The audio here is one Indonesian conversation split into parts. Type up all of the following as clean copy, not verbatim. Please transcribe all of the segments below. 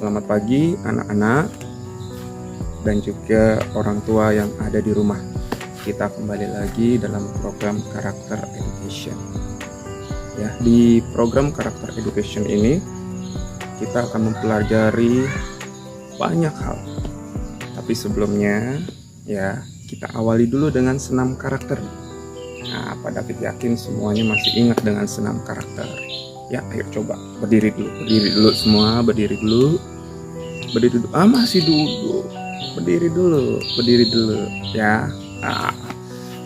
Selamat pagi anak-anak dan juga orang tua yang ada di rumah. Kita kembali lagi dalam program Karakter Education. Ya, di program Karakter Education ini kita akan mempelajari banyak hal. Tapi sebelumnya ya, kita awali dulu dengan senam karakter. Nah, Pak David yakin semuanya masih ingat dengan senam karakter. Ya, ayo coba berdiri dulu semua, berdiri dulu. Masih duduk. Berdiri dulu ya.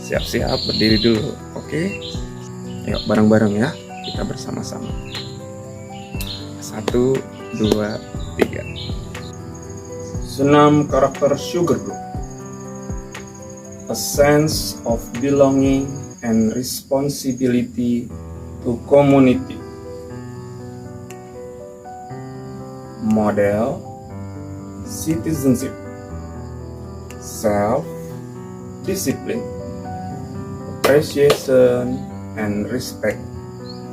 Siap-siap berdiri dulu. Oke. Ayo bareng-bareng ya, kita bersama-sama. 1, 2, 3. Senam karakter Sugar Group. A sense of belonging and responsibility to community. Model citizenship, self-discipline, appreciation and respect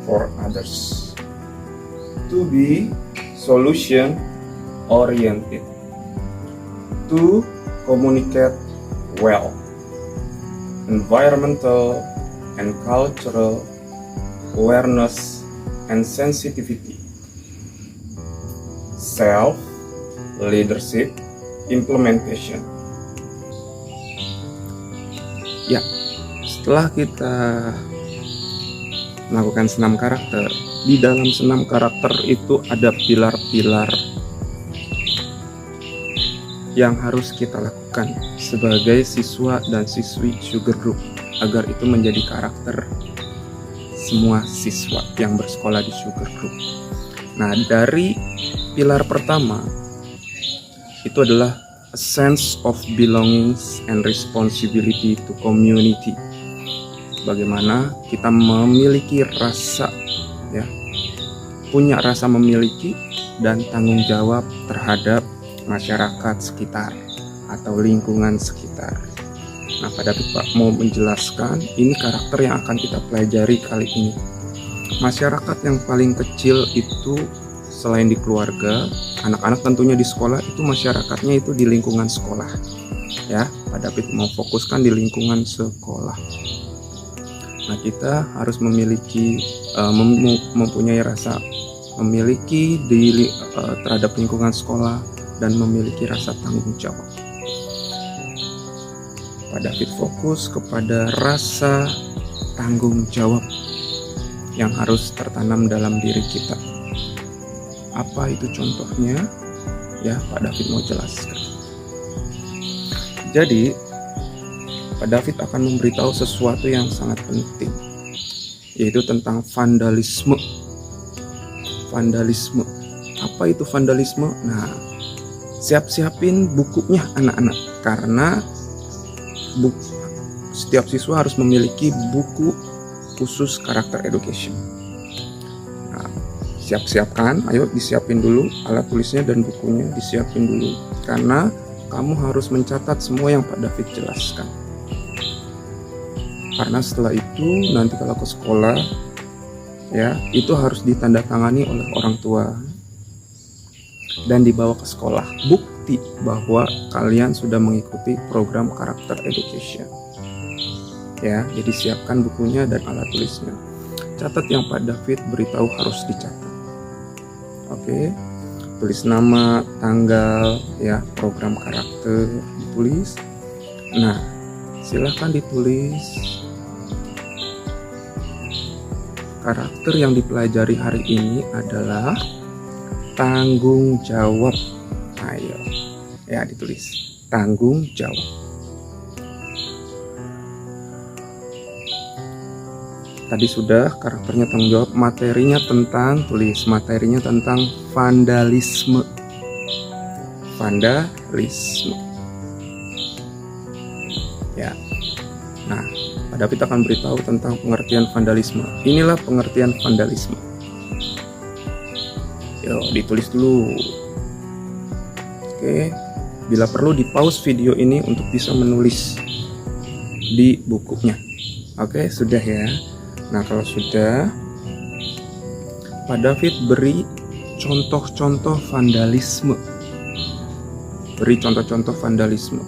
for others. To be solution-oriented. To communicate well. Environmental and cultural awareness and sensitivity. Self-leadership implementation. Ya, setelah kita melakukan senam karakter, di dalam senam karakter itu ada pilar-pilar yang harus kita lakukan sebagai siswa dan siswi Sugar Group agar itu menjadi karakter semua siswa yang bersekolah di Sugar Group. Nah, dari pilar pertama itu adalah a sense of belonging and responsibility to community. Bagaimana kita memiliki rasa punya rasa memiliki dan tanggung jawab terhadap masyarakat sekitar atau lingkungan sekitar. Nah, Pak mau menjelaskan ini karakter yang akan kita pelajari kali ini. Masyarakat yang paling kecil itu selain di keluarga, anak-anak tentunya di sekolah, itu masyarakatnya itu di lingkungan sekolah. Ya, Pak David mau fokuskan di lingkungan sekolah. Nah, kita harus memiliki mempunyai rasa memiliki terhadap lingkungan sekolah dan memiliki rasa tanggung jawab. Pak David fokus kepada rasa tanggung jawab yang harus tertanam dalam diri kita. Apa itu contohnya? Ya, Pak David mau jelaskan. Jadi, Pak David akan memberitahu sesuatu yang sangat penting, yaitu tentang vandalisme. Vandalisme. Apa itu vandalisme? Nah, siap-siapin bukunya anak-anak, karena setiap siswa harus memiliki buku khusus karakter education. Nah, siapkan, ayo disiapin dulu alat tulisnya dan bukunya disiapin dulu, karena kamu harus mencatat semua yang Pak David jelaskan. Karena setelah itu nanti kalau ke sekolah ya, itu harus ditandatangani oleh orang tua dan dibawa ke sekolah, bukti bahwa kalian sudah mengikuti program karakter education. Ya, jadi siapkan bukunya dan alat tulisnya. Catat yang Pak David beritahu harus dicatat. Oke, tulis nama, tanggal, ya, program karakter ditulis. Nah, silahkan ditulis karakter yang dipelajari hari ini adalah tanggung jawab. Ayo, ya, ditulis tanggung jawab. Tadi sudah karakternya tanggung jawab, materinya tentang vandalisme. Vandalisme. Ya. Nah, Pak David akan beritahu tentang pengertian vandalisme. Inilah pengertian vandalisme. Yo, ditulis dulu. Oke, bila perlu di pause video ini untuk bisa menulis di bukunya. Oke, sudah ya. Nah, kalau sudah, Pak David beri contoh-contoh vandalisme. Beri contoh-contoh vandalisme.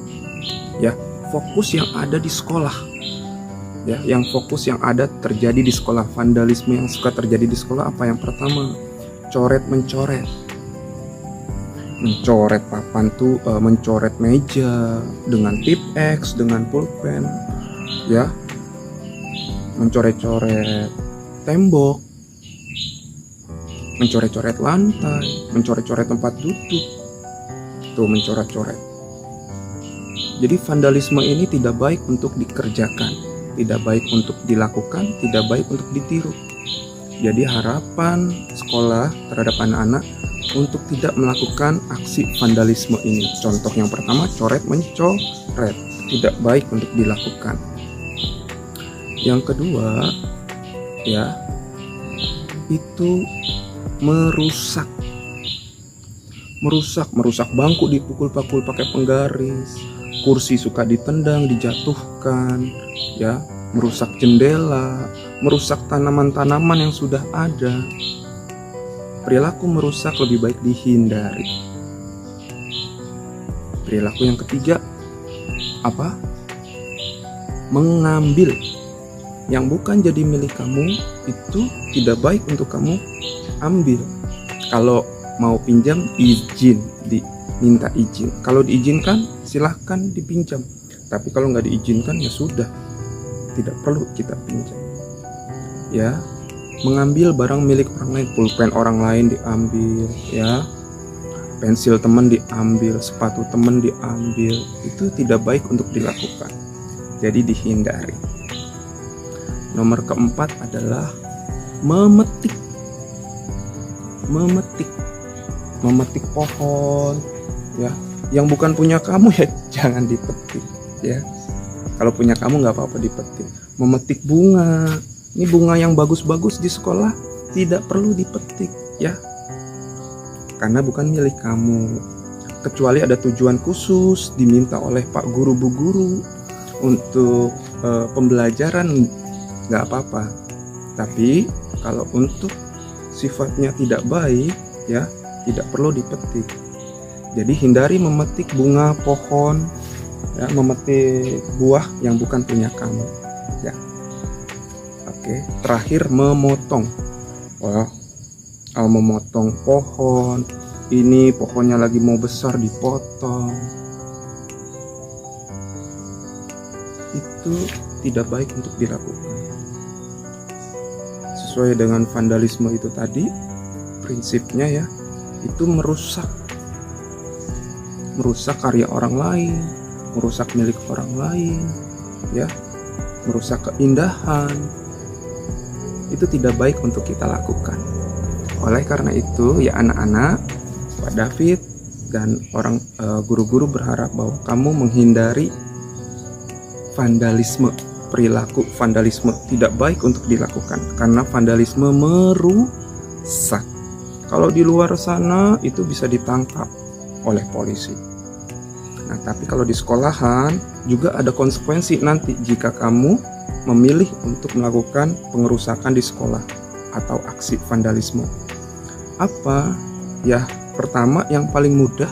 Ya, fokus yang ada di sekolah. Ya, yang fokus yang ada terjadi di sekolah. Vandalisme yang suka terjadi di sekolah apa? Yang pertama, coret-mencoret. Mencoret papan tuh, mencoret meja dengan tip X, dengan pulpen, ya, mencoret-coret tembok, mencoret-coret lantai, mencoret-coret tempat duduk, tuh mencoret-coret. Jadi vandalisme ini tidak baik untuk dikerjakan, tidak baik untuk dilakukan, tidak baik untuk ditiru. Jadi harapan sekolah terhadap anak-anak untuk tidak melakukan aksi vandalisme ini. Contoh yang pertama, coret-mencoret, tidak baik untuk dilakukan. Yang kedua, ya, itu merusak bangku dipukul-pakul pakai penggaris, kursi suka ditendang, dijatuhkan, ya, merusak jendela, merusak tanaman-tanaman yang sudah ada. Perilaku merusak lebih baik dihindari. Perilaku yang ketiga apa? Mengambil yang bukan jadi milik kamu, itu tidak baik untuk kamu ambil. Kalau mau pinjam, diminta izin. Kalau diizinkan, silahkan dipinjam. Tapi kalau nggak diizinkan, ya sudah, tidak perlu kita pinjam. Ya, mengambil barang milik orang lain, pulpen orang lain diambil, ya, pensil teman diambil, sepatu teman diambil, itu tidak baik untuk dilakukan. Jadi dihindari. Nomor keempat adalah memetik pohon, ya, yang bukan punya kamu, ya jangan dipetik, ya. Kalau punya kamu nggak apa-apa dipetik. Memetik bunga, ini bunga yang bagus-bagus di sekolah tidak perlu dipetik, ya, karena bukan milik kamu. Kecuali ada tujuan khusus diminta oleh Pak Guru Bu Guru untuk pembelajaran, nggak apa-apa. Tapi kalau untuk sifatnya tidak baik, ya, tidak perlu dipetik. Jadi hindari memetik bunga, pohon, ya, memetik buah yang bukan punya kamu, ya. Oke, terakhir memotong. Wah, memotong pohon. Ini pohonnya lagi mau besar dipotong. Itu tidak baik untuk dilakukan. Sesuai dengan vandalisme itu tadi, prinsipnya, ya, itu merusak karya orang lain, merusak milik orang lain, ya, merusak keindahan. Itu tidak baik untuk kita lakukan. Oleh karena itu, ya anak-anak, Pak David dan orang guru-guru berharap bahwa kamu menghindari vandalisme. Perilaku vandalisme tidak baik untuk dilakukan karena vandalisme merusak. Kalau di luar sana itu bisa ditangkap oleh polisi. Nah, tapi kalau di sekolahan juga ada konsekuensi nanti jika kamu memilih untuk melakukan pengerusakan di sekolah atau aksi vandalisme. Apa? Ya, pertama, yang paling mudah,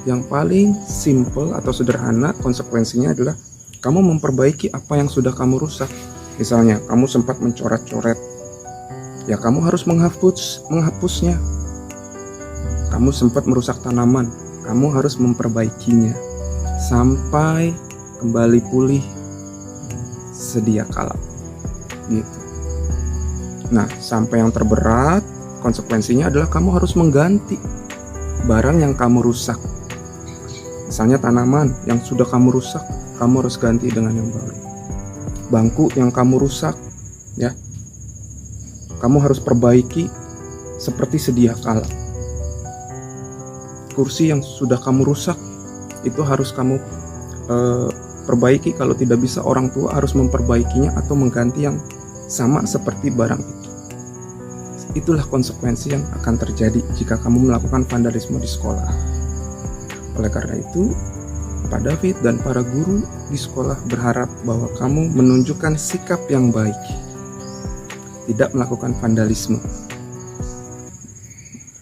yang paling simple atau sederhana, konsekuensinya adalah kamu memperbaiki apa yang sudah kamu rusak. Misalnya, kamu sempat mencoret-coret, ya kamu harus menghapusnya. Kamu sempat merusak tanaman, kamu harus memperbaikinya sampai kembali pulih sedia kala, gitu. Nah, sampai yang terberat, konsekuensinya adalah kamu harus mengganti barang yang kamu rusak. Misalnya tanaman yang sudah kamu rusak, kamu harus ganti dengan yang baru. Bangku yang kamu rusak, ya, kamu harus perbaiki seperti sedia kala. Kursi yang sudah kamu rusak, itu harus kamu perbaiki. Kalau tidak bisa, orang tua harus memperbaikinya atau mengganti yang sama seperti barang itu. Itulah konsekuensi yang akan terjadi jika kamu melakukan vandalisme di sekolah. Oleh karena itu, Pak David dan para guru di sekolah berharap bahwa kamu menunjukkan sikap yang baik, tidak melakukan vandalisme.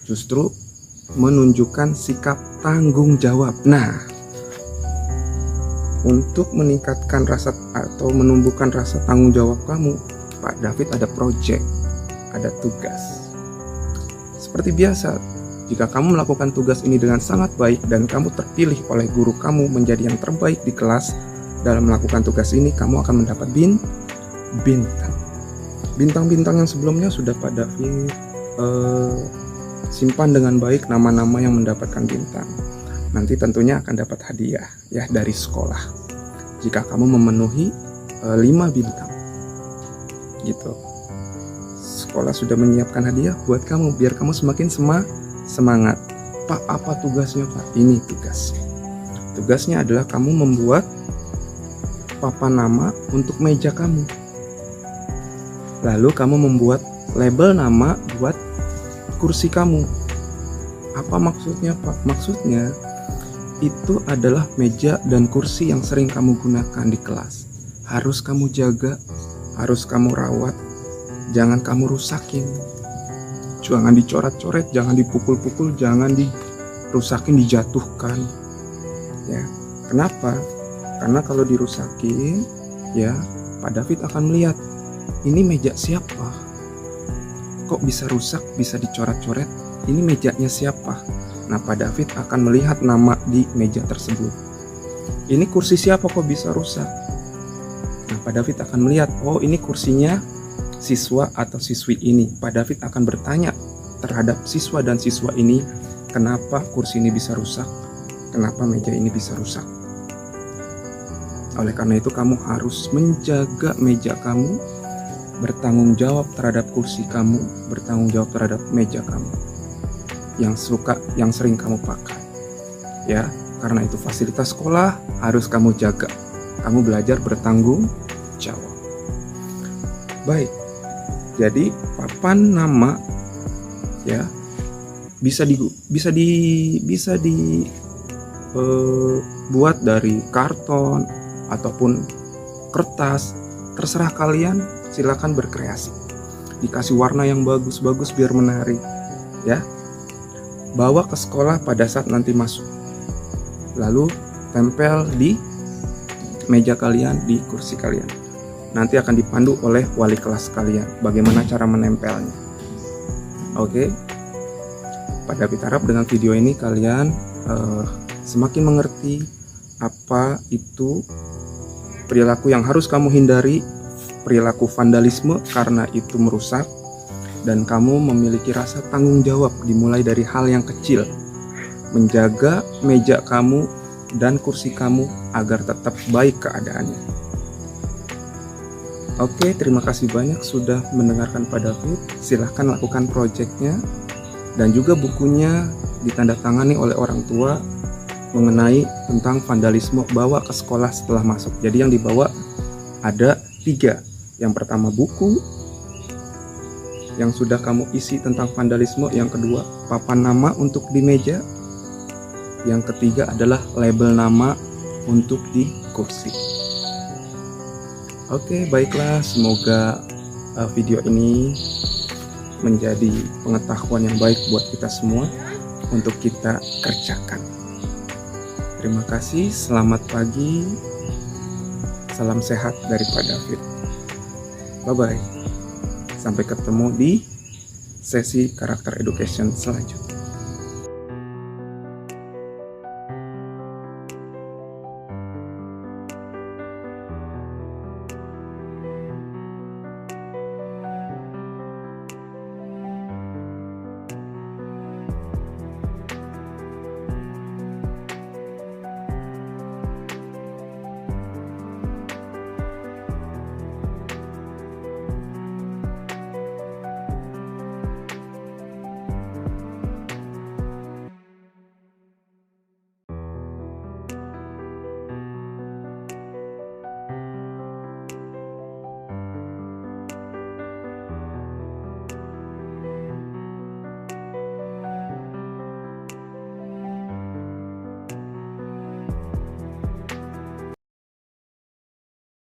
justru menunjukkan sikap tanggung jawab. Nah, untuk meningkatkan rasa atau menumbuhkan rasa tanggung jawab kamu, Pak David ada project, ada tugas. Seperti biasa, jika kamu melakukan tugas ini dengan sangat baik dan kamu terpilih oleh guru kamu menjadi yang terbaik di kelas dalam melakukan tugas ini, kamu akan mendapat bintang. Bintang-bintang yang sebelumnya sudah Pak David simpan dengan baik nama-nama yang mendapatkan bintang. Nanti tentunya akan dapat hadiah ya dari sekolah jika kamu memenuhi 5 bintang gitu. Sekolah sudah menyiapkan hadiah buat kamu biar kamu semakin semangat. Pak, apa tugasnya Pak? Ini tugasnya adalah kamu membuat papan nama untuk meja kamu. Lalu kamu membuat label nama buat kursi kamu. Apa maksudnya Pak? Maksudnya itu adalah meja dan kursi yang sering kamu gunakan di kelas. Harus kamu jaga, harus kamu rawat, jangan kamu rusakin. Jangan dicoret-coret, jangan dipukul-pukul, jangan dirusakin, dijatuhkan. Ya, kenapa? Karena kalau dirusakin, ya Pak David akan melihat, ini meja siapa? Kok bisa rusak, bisa dicoret-coret? Ini mejanya siapa? Nah, Pak David akan melihat nama di meja tersebut. Ini kursi siapa kok bisa rusak? Nah, Pak David akan melihat, oh ini kursinya siswa atau siswi ini. Pak David akan bertanya terhadap siswa dan siswa ini, kenapa kursi ini bisa rusak? Kenapa meja ini bisa rusak? Oleh karena itu kamu harus menjaga meja kamu, bertanggung jawab terhadap kursi kamu, bertanggung jawab terhadap meja kamu yang sering kamu pakai. Ya, karena itu fasilitas sekolah harus kamu jaga. Kamu belajar bertanggung jawab. Baik. Jadi papan nama ya bisa dibuat dari karton ataupun kertas, terserah kalian, silakan berkreasi. Dikasih warna yang bagus-bagus biar menarik ya. Bawa ke sekolah pada saat nanti masuk. Lalu tempel di meja kalian, di kursi kalian. Nanti akan dipandu oleh wali kelas kalian bagaimana cara menempelnya. Oke. Pak David harap dengan video ini kalian semakin mengerti apa itu perilaku yang harus kamu hindari, perilaku vandalisme karena itu merusak, dan kamu memiliki rasa tanggung jawab dimulai dari hal yang kecil, menjaga meja kamu dan kursi kamu agar tetap baik keadaannya. Oke, terima kasih banyak sudah mendengarkan Pak David. Silahkan lakukan proyeknya dan juga bukunya ditandatangani oleh orang tua mengenai tentang vandalisme, bawa ke sekolah setelah masuk. Jadi yang dibawa ada 3. Yang pertama buku yang sudah kamu isi tentang vandalisme, yang kedua papan nama untuk di meja, yang ketiga adalah label nama untuk di kursi. Oke, baiklah, semoga video ini menjadi pengetahuan yang baik buat kita semua untuk kita kerjakan. Terima kasih, selamat pagi, salam sehat dari Pak David. Bye-bye. Sampai ketemu di sesi karakter education selanjutnya.